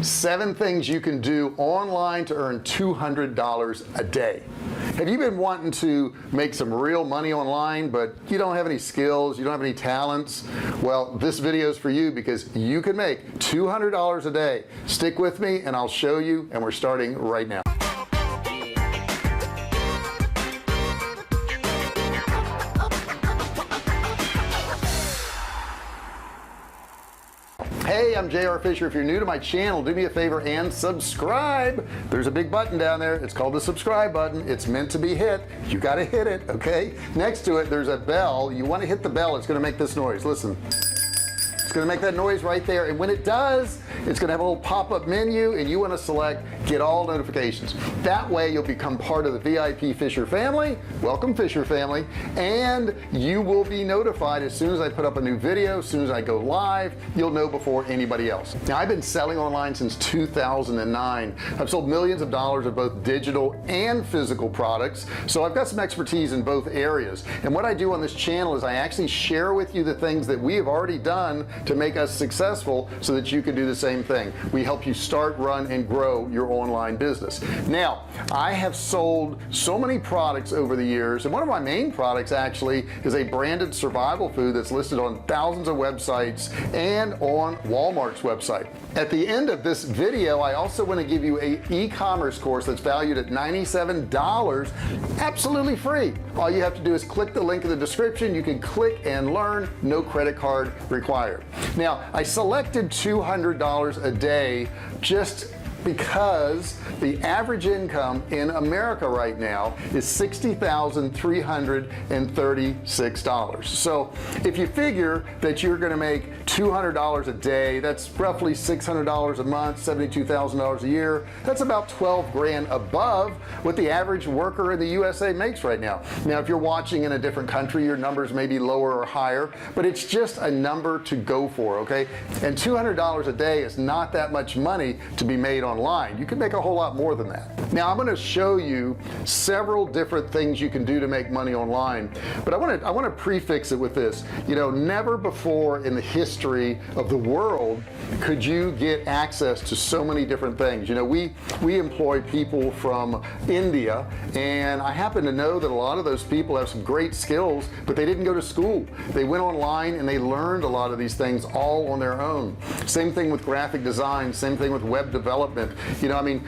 7 things you can do online to earn $200 a day. Have you been wanting to make some real money online, but you don't have any skills, you don't have any talents? Well, this video is for you, because you can make $200 a day. Stick with me and I'll show you, and we're starting right now. Hey, I'm JR Fisher. If you're new to my channel, do me a favor and subscribe. There's a big button down there. It's called the subscribe button. It's meant to be hit. You got to hit it, okay? Next to it, there's a bell. You want to hit the bell. It's going to make this noise. Listen. It's going to make that noise right there, and when it does, it's going to have a little pop-up menu, and you want to select get all notifications. That way you'll become part of the VIP Fisher family. Welcome, Fisher family. And you will be notified as soon as I put up a new video, as soon as I go live. You'll know before anybody else. Now, I've been selling online since 2009. I've sold millions of dollars of both digital and physical products, so I've got some expertise in both areas. And what I do on this channel is I actually share with you the things that we have already done to make us successful, so that you can do the same thing. We help you start, run, and grow your online business. Now, I have sold so many products over the years, and one of my main products actually is a branded survival food that's listed on thousands of websites and on Walmart's website. At the end of this video, I also want to give you a e-commerce course that's valued at $97, absolutely free. All you have to do is click the link in the description. You can click and learn, no credit card required. Now, I selected $200 a day just because the average income in America right now is $60,336. So if you figure that you're going to make $200 a day, that's roughly $600 a month, $72,000 a year. That's about 12 grand above what the average worker in the USA makes right now. Now, if you're watching in a different country, your numbers may be lower or higher, but it's just a number to go for, okay? And $200 a day is not that much money to be made online. You can make a whole lot more than that. Now, I'm going to show you several different things you can do to make money online, but I want to prefix it with this. You know, never before in the history of the world could you get access to so many different things. You know, we employ people from India, and I happen to know that a lot of those people have some great skills, but they didn't go to school. They went online and they learned a lot of these things all on their own. Same thing with graphic design, same thing with web development. You know, I mean,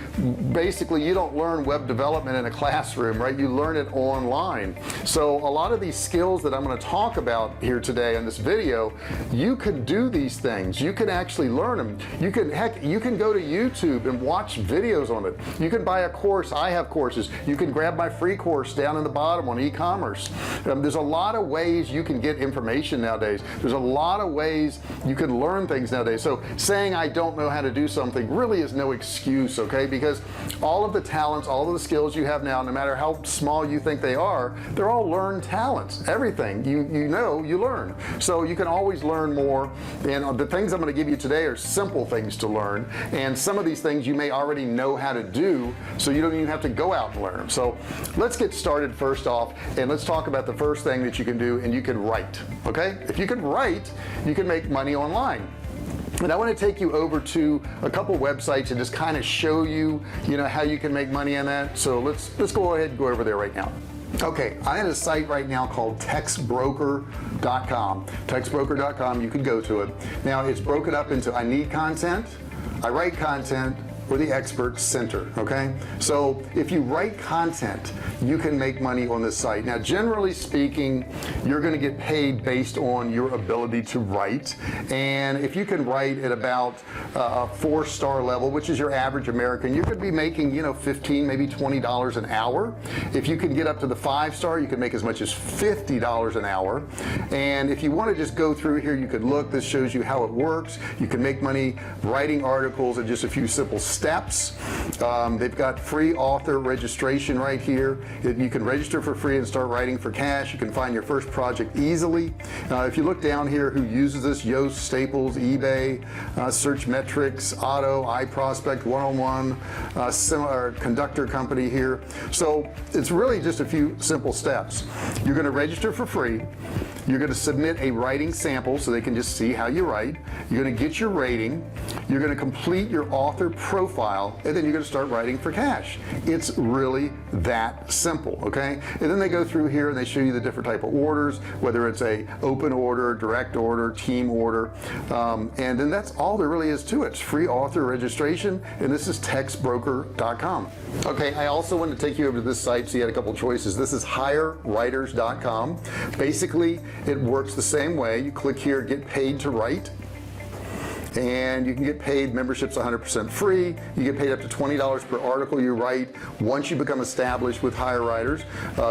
basically you don't learn web development in a classroom, right? You learn it online. So a lot of these skills that I'm going to talk about here today in this video, you could do these things. You can actually learn them. You can, heck, you can go to YouTube and watch videos on it. You can buy a course. I have courses. You can grab my free course down in the bottom on e-commerce. There's a lot of ways you can get information nowadays. There's a lot of ways you can learn things nowadays. So saying I don't know how to do something really is no excuse, okay? Because all of the talents, all of the skills you have now, no matter how small you think they are, they're all learned talents. Everything you know, you learn. So you can always learn more. And the things I'm going to give you today are simple things to learn, and some of these things you may already know how to do, so you don't even have to go out and learn them. So let's get started first off, and let's talk about the first thing that you can do, and you can write. Okay, if you can write, you can make money online. And I want to take you over to a couple websites and just kind of show you, you know, how you can make money on that. So let's go ahead and go over there right now. Okay, I have a site right now called textbroker.com. Textbroker.com, you can go to it. Now, it's broken up into I need content, I write content, or the expert center. Okay, so if you write content, you can make money on this site. Now, generally speaking, you're going to get paid based on your ability to write, and if you can write at about a 4-star level, which is your average American, you could be making, you know, $15, maybe $20 an hour. If you can get up to the 5-star, you can make as much as $50 an hour. And if you want to just go through here, you could look. This shows you how it works. You can make money writing articles in just a few simple steps. They've got free author registration right here. You can register for free and start writing for cash. You can find your first project easily. If you look down here, who uses this: Yoast, Staples, eBay, Search Metrics, Auto, iProspect, 101, similar conductor company here. So it's really just a few simple steps. You're going to register for free. You're going to submit a writing sample so they can just see how you write. You're going to get your rating. You're going to complete your author profile, and then you're going to start writing for cash. It's really that simple, okay? And then they go through here and they show you the different type of orders, whether it's a open order, direct order, team order, and then that's all there really is to it. It's free author registration, and this is textbroker.com. Okay, I also want to take you over to this site so you had a couple choices. This is HIREWRITERS.com. Basically, it works the same way. You click here, get paid to write, and you can get paid. Membership's 100% free. You get paid up to $20 per article you write. Once you become established with HIREWRITERS,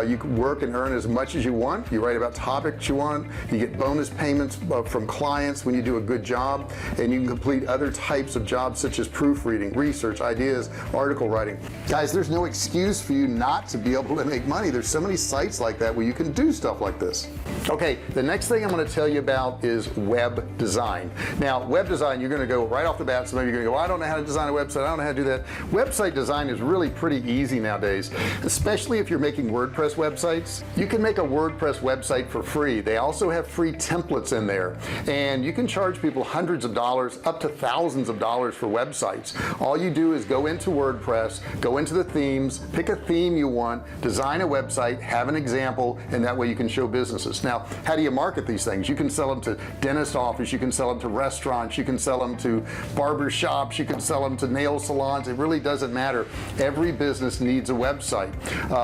you can work and earn as much as you want. You write about topics you want. You get bonus payments from clients when you do a good job, and you can complete other types of jobs such as proofreading, research, ideas, article writing. Guys, there's no excuse for you not to be able to make money. There's so many sites like that where you can do stuff like this. Okay, the next thing I'm going to tell you about is web design. Now, web design, you're going to go right off the bat. Some of you are going to go, well, I don't know how to design a website. I don't know how to do that. Website design is really pretty easy nowadays, especially if you're making WordPress websites. You can make a WordPress website for free. They also have free templates in there, and you can charge people hundreds of dollars up to thousands of dollars for websites. All you do is go into WordPress, go into the themes, pick a theme you want, design a website, have an example, and that way you can show businesses. Now, how do you market these things? You can sell them to dentist office, you can sell them to restaurants, you can sell them to barber shops, you can sell them to nail salons. It really doesn't matter. Every business needs a website.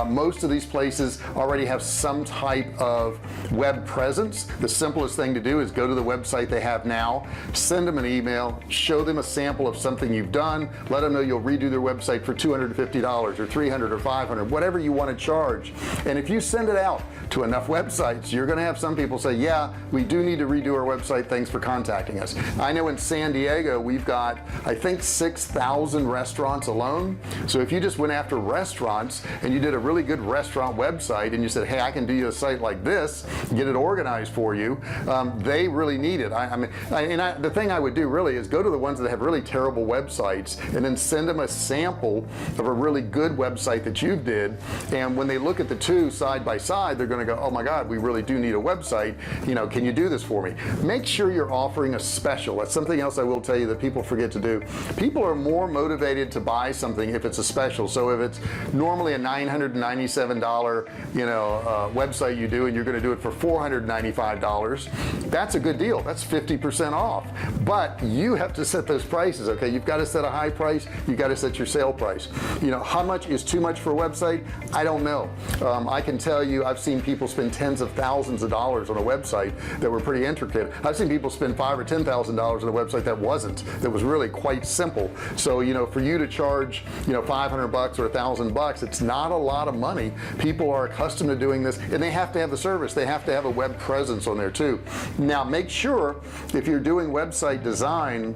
Most of these places already have some type of web presence. The simplest thing to do is go to the website they have now, send them an email, show them a sample of something you've done, let them know you'll redo their website for $250 or $300 or $500, whatever you want to charge. And if you send it out to enough websites, you're going to have some people say, yeah, we do need to redo our website, thanks for contacting us. I know in San Diego we've got, I think, 6,000 restaurants alone. So if you just went after restaurants and you did a really good restaurant website and you said, hey, I can do you a site like this, get it organized for you, they really need it. The thing I would do really is go to the ones that have really terrible websites and then send them a sample of a really good website that you did, and when they look at the two side by side, they're going to go, oh my God, we really do need a website, can you do this for me? Make sure you're offering a special. That's something else I will tell you that people forget to do. People are more motivated to buy something if it's a special. So if it's normally a $997 website you do, and you're going to do it for $495, that's a good deal. That's 50% off. But you have to set those prices. Okay, you've got to set a high price, you've got to set your sale price. How much is too much for a website? I don't know. I can tell you I've seen people spend tens of thousands of dollars on a website that were pretty intricate. I've seen people spend $5,000 or $10,000 on a website that was really quite simple. So for you to charge $500 or $1,000, it's not a lot of money. People are accustomed to doing this, and they have to have the service. They have to have a web presence on there too. Now, make sure if you're doing website design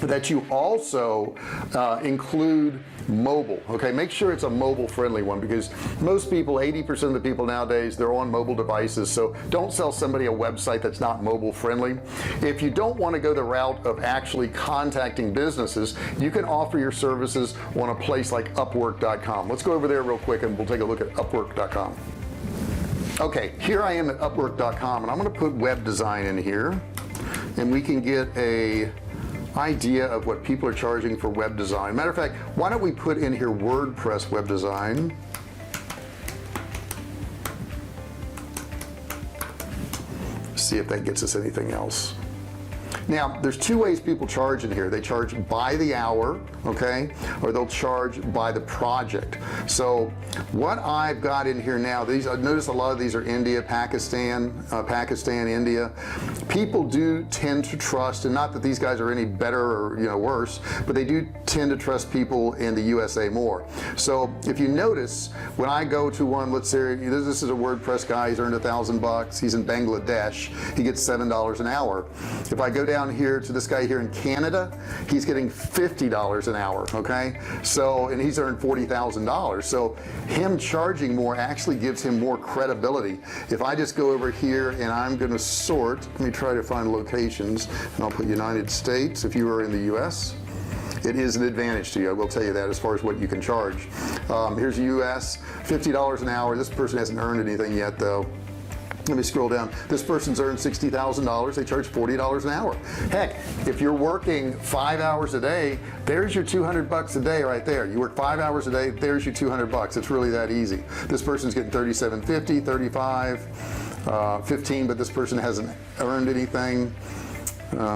that you also include mobile. Okay, make sure it's a mobile friendly one, because most people, 80% of the people nowadays, they're on mobile devices. So don't sell somebody a website that's not mobile friendly. If you don't want to go the route of actually contacting businesses, you can offer your services on a place like Upwork.com. Let's go over there real quick and we'll take a look at Upwork.com. Okay, here I am at Upwork.com, and I'm going to put web design in here, and we can get a idea of what people are charging for web design. Matter of fact, why don't we put in here WordPress web design. See if that gets us anything else. Now, there's two ways people charge in here. They charge by the hour, okay, or they'll charge by the project. So what I've got in here now, notice a lot of these are India, Pakistan, India. People do tend to trust, and not that these guys are any better or worse, but they do tend to trust people in the USA more. So if you notice, when I go to one, let's say this is a WordPress guy, he's earned $1,000, he's in Bangladesh, he gets $7 an hour. If I go down here to this guy here in Canada, he's getting $50 an hour, okay? So, and he's earned $40,000. So him charging more actually gives him more credibility. If I just go over here and I'm going to sort, let me try to find locations, and I'll put United States if you are in the US. It is an advantage to you, I will tell you that, as far as what you can charge. Here's US, $50 an hour. This person hasn't earned anything yet though. Let me scroll down. This person's earned $60,000. They charge $40 an hour. Heck, if you're working 5 hours a day, there's your 200 bucks a day right there. You work 5 hours a day, there's your 200 bucks. It's really that easy. This person's getting 37.50, 35, 15, but this person hasn't earned anything.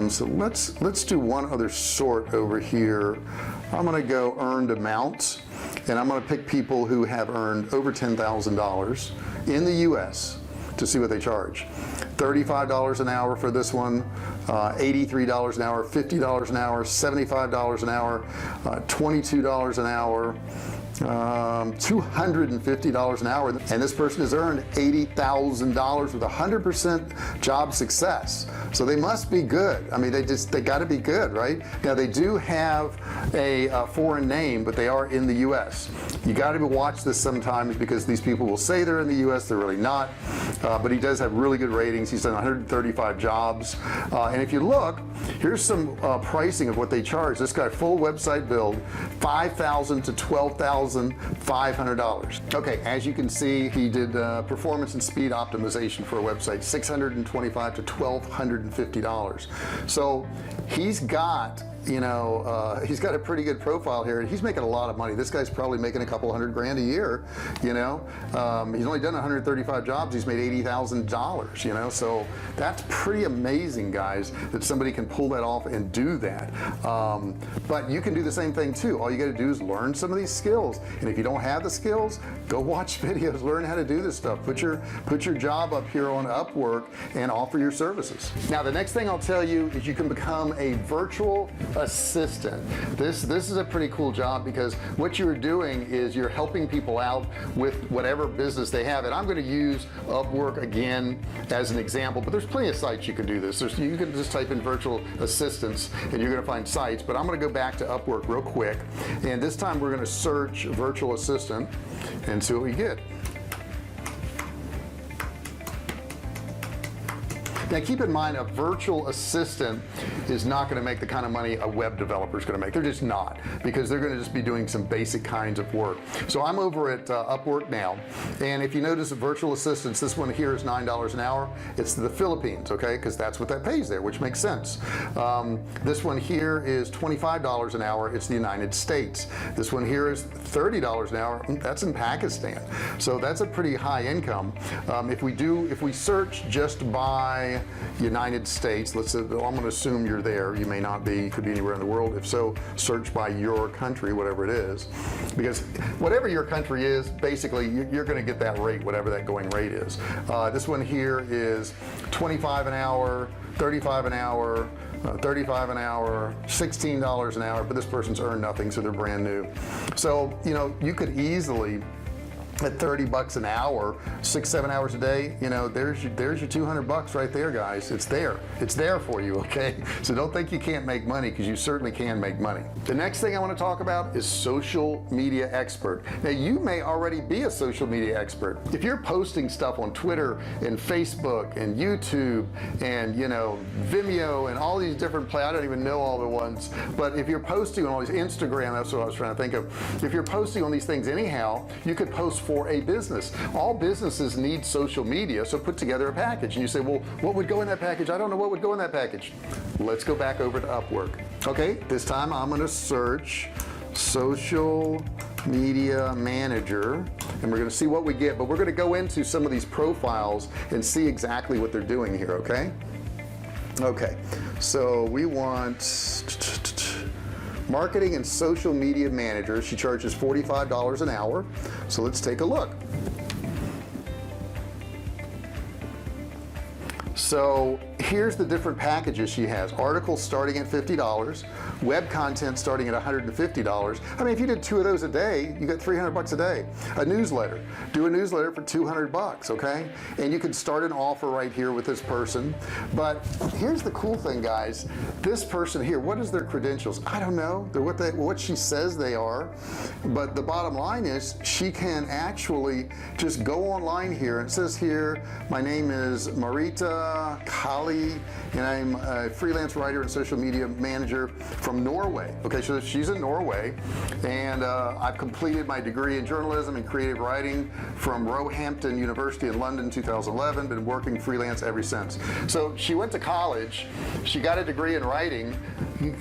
So let's do one other sort over here. I'm going to go earned amounts, and I'm going to pick people who have earned over $10,000 in the US to see what they charge. $35 an hour for this one, $83 an hour, $50 an hour, $75 an hour, $22 an hour, $250 an hour, and this person has earned $80,000 with 100% job success. So they must be good. I mean, they got to be good, right? Now they do have a foreign name, but they are in the US. You got to watch this sometimes because these people will say they're in the US, they're really not. But he does have really good ratings. He's done 135 jobs, and if you look, here's some pricing of what they charge. This guy, full website build, $5,000 to $12,500. Okay, as you can see, he did performance and speed optimization for a website, $625 to $1,250. So he's got, you know, he's got a pretty good profile here. He's making a lot of money. This guy's probably making a couple $100 grand a year, you know. He's only done 135 jobs. He's made $80,000, you know. So that's pretty amazing, guys, that somebody can pull that off and do that. But you can do the same thing too. All you got to do is learn some of these skills. And if you don't have the skills, go watch videos, learn how to do this stuff. Put your job up here on Upwork and offer your services. Now, the next thing I'll tell you is you can become a virtual assistant. This is a pretty cool job because what you're doing is you're helping people out with whatever business they have. And I'm going to use Upwork again as an example, but there's plenty of sites you can do this. You can just type in virtual assistants and you're going to find sites, but I'm going to go back to Upwork real quick, and this time we're going to search virtual assistant and see what we get. Now keep in mind, a virtual assistant is not going to make the kind of money a web developer is going to make. They're just not, because they're going to just be doing some basic kinds of work. So I'm over at Upwork now, and if you notice, the virtual assistants, this one here is $9 an hour. It's the Philippines, okay, because that's what that pays there, which makes sense. This one here is $25 an hour. It's the United States. This one here is $30 an hour. That's in Pakistan. So that's a pretty high income. If we search just by United States, let's say, I'm going to assume you're there. You may not be, you could be anywhere in the world. If so, search by your country, whatever it is, because whatever your country is, basically you're going to get that rate, whatever that going rate is. This one here is $25 an hour, $35 an hour, $35 an hour, $16 an hour, but this person's earned nothing, so they're brand new. So, you know, you could easily, at 30 bucks an hour, 6-7 hours a day, you know, there's your 200 bucks right there, guys. It's there for you, okay? So don't think you can't make money, because you certainly can make money. The next thing I want to talk about is social media expert. Now, you may already be a social media expert. If you're posting stuff on Twitter and Facebook and YouTube and, you know, Vimeo and all these different I don't even know all the ones, but if you're posting on all these, Instagram, that's what I was trying to think of. If you're posting on these things anyhow, you could post for a business. All businesses need social media, so put together a package. And you say, well, what would go in that package? I don't know what would go in that package. Let's go back over to Upwork. Okay, this time I'm going to search social media manager, and we're going to see what we get, but we're going to go into some of these profiles and see exactly what they're doing here, okay? Okay, so we want marketing and social media manager. She charges $45 an hour. So let's take a look. So here's the different packages she has. Articles starting at $50, web content starting at $150. I mean, if you did 2 of those a day, you got 300 bucks a day. A newsletter, do a newsletter for 200 bucks, okay? And you can start an offer right here with this person. But here's the cool thing, guys. This person here, what is their credentials? I don't know. They're what she says they are. But the bottom line is she can actually just go online here, and it says here, my name is Marita Kali, and I'm a freelance writer and social media manager from Norway. Okay, so she's in Norway, and I've completed my degree in journalism and creative writing from Roehampton University in London 2011. Been working freelance ever since. So she went to college, she got a degree in writing,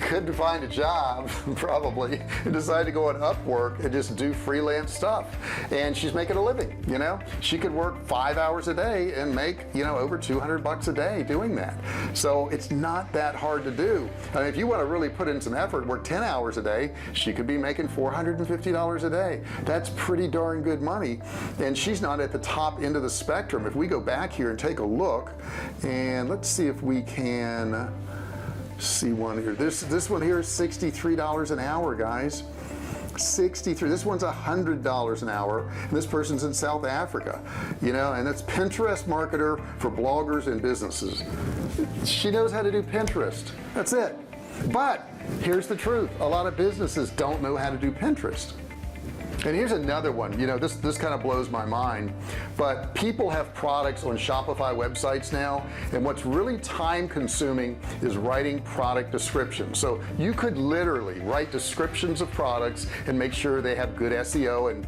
couldn't find a job probably, and decided to go on Upwork and just do freelance stuff, and she's making a living. You know, she could work 5 hours a day and make, you know, over 200 bucks a day doing that. So it's not that hard to do. I mean, if you want to really put in some effort, work 10 hours a day, she could be making $450 a day. That's pretty darn good money, and she's not at the top end of the spectrum. If we go back here and take a look, and let's see if we can see one here. This one here is $63 an hour, guys. 63. This one's $100 an hour, and this person's in South Africa, you know, and it's Pinterest marketer for bloggers and businesses. She knows how to do Pinterest. That's it. But here's the truth, a lot of businesses don't know how to do Pinterest. And here's another one, you know, this kind of blows my mind, but people have products on Shopify websites now, and what's really time consuming is writing product descriptions. So you could literally write descriptions of products and make sure they have good SEO. And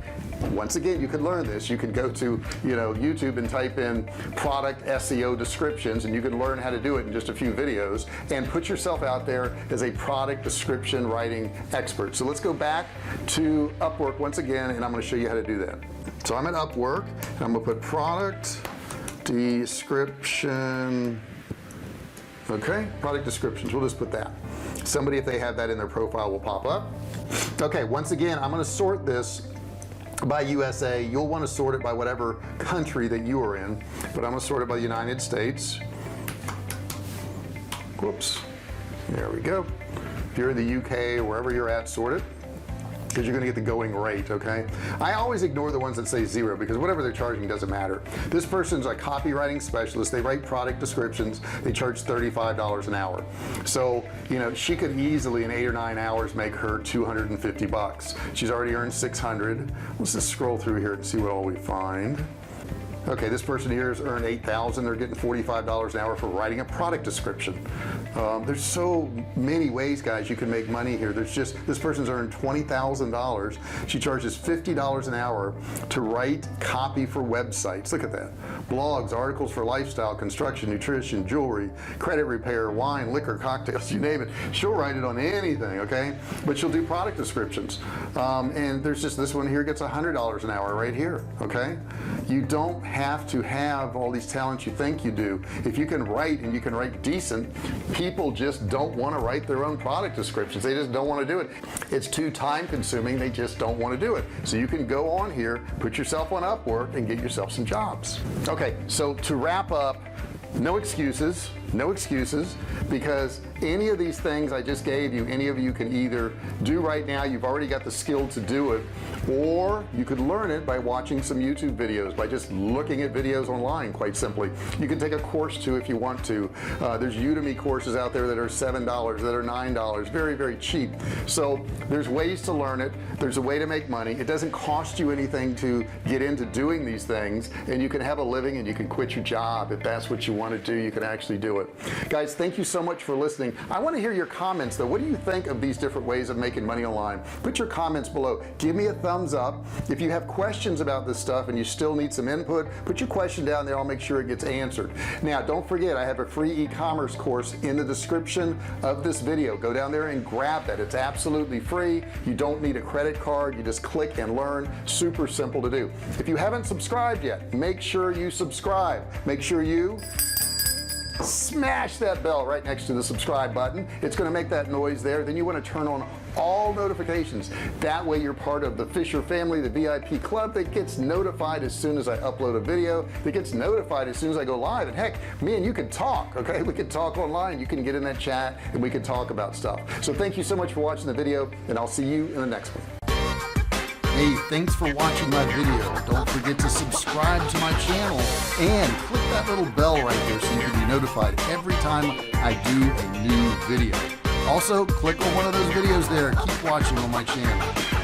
once again, you can learn this. You can go to, you know, YouTube and type in product SEO descriptions, and you can learn how to do it in just a few videos and put yourself out there as a product description writing expert. So let's go back to Upwork once again, and I'm going to show you how to do that. So I'm at Upwork, and I'm going to put product description. Okay, product descriptions, we'll just put that. Somebody, if they have that in their profile, will pop up. Okay, once again, I'm going to sort this by USA. You'll want to sort it by whatever country that you are in, but I'm going to sort it by the United States. Whoops, there we go. If you're in the UK or wherever you're at, sort it, because you're going to get the going rate. Okay, I always ignore the ones that say 0, because whatever they're charging doesn't matter. This person's a copywriting specialist. They write product descriptions. They charge $35 an hour. So, you know, she could easily in 8 or 9 hours make her 250 bucks. She's already earned 600. Let's just scroll through here and see what all we find. Okay, this person here has earned $8,000. They're getting $45 an hour for writing a product description. There's so many ways, guys, you can make money here. There's just, this person's earned $20,000. She charges $50 an hour to write copy for websites. Look at that. Blogs, articles for lifestyle, construction, nutrition, jewelry, credit repair, wine, liquor, cocktails, you name it. She'll write it on anything, okay? But she'll do product descriptions. And there's just this one here gets $100 an hour right here, okay? You don't have to have all these talents you think you do. If you can write, and you can write decent, people just don't want to write their own product descriptions. They just don't want to do it. It's too time consuming. They just don't want to do it. So you can go on here, put yourself on Upwork, and get yourself some jobs. Okay, so to wrap up, no excuses, because any of these things I just gave you, any of you can either do right now. You've already got the skill to do it, or you could learn it by watching some YouTube videos, by just looking at videos online, quite simply. You can take a course too if you want to. There's Udemy courses out there that are $7, that are $9, very, very cheap. So there's ways to learn it. There's a way to make money. It doesn't cost you anything to get into doing these things, and you can have a living, and you can quit your job if that's what you want to do. You can actually do it. Guys, thank you so much for listening. I want to hear your comments though. What do you think of these different ways of making money online? Put your comments below. Give me a thumbs up. If you have questions about this stuff and you still need some input, put your question down there. I'll make sure it gets answered. Now, don't forget, I have a free e-commerce course in the description of this video. Go down there and grab that. It's absolutely free. You don't need a credit card. You just click and learn. Super simple to do. If you haven't subscribed yet, make sure you subscribe. Make sure you smash that bell right next to the subscribe button. It's going to make that noise there. Then you want to turn on all notifications. That way you're part of the Fisher family, the VIP club that gets notified as soon as I upload a video, that gets notified as soon as I go live. And heck, me and you can talk, okay? We can talk online. You can get in that chat and we can talk about stuff. So thank you so much for watching the video, and I'll see you in the next one. Hey, thanks for watching my video. Don't forget to subscribe to my channel and click that little bell right there so you can be notified every time I do a new video. Also, click on one of those videos there. Keep watching on my channel.